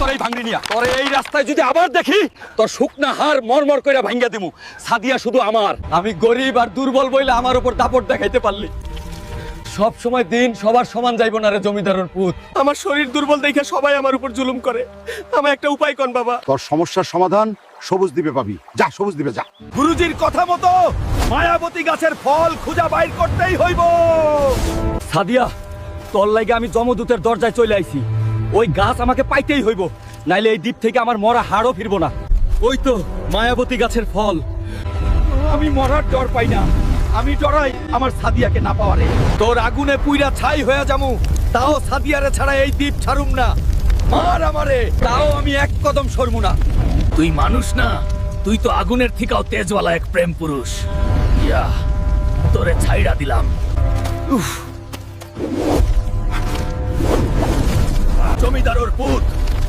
তোর এই ভাঙড়ি নিয়া তোর এই রাস্তায় যদি আবার দেখি তোর শুকনা হার মরমর কইরা ভাঙ্গা দিমু। সাদিয়া শুধু আমার, আমি গরিব আর দুর্বল বইলে আমার উপর দাপট দেখাইতে পারলি। সব সময় দিন সবার সমান যাইব না রে জমিদারের পুত। আমার শরীর দুর্বল দেখে সবাই আমার উপর জুলুম করে। আমার একটা উপায় কোন বাবা? তোর সমস্যার সমাধান সবুজ দ্বীপে পাবি। যা সবুজ দ্বীপে যা। গুরুজির কথা মতো মায়াবতী গাছের ফল খুঁজা বাইর করতেই হইব। সাদিয়া, তোর লাগে আমি যমদূতের দরজায় চলে আইছি। ওই গাছ আমাকে পাইতেই হইব, নাইলে এই দ্বীপ থেকে আমার মরা হাড়ও ফিরবো না। ওই তো মায়াবতী গাছের ফল। আমি মরার ডর পাই না, আমি ডরাই আমার সাদিয়াকে না পাওয়ারে। তোর আগুনে পুইরা ছাই হয়ে যামু, তাও সাদিয়ারে ছাড়া এই দ্বীপ ছাড়ুম না। মার আমারে, তাও আমি এক কদম সরমু না। তুই মানুষ না, তুই তো আগুনের থেকেও তেজওয়ালা এক প্রেম পুরুষ। ইয়া, তোরে ছাইড়া দিলাম। জমিদারর পুত,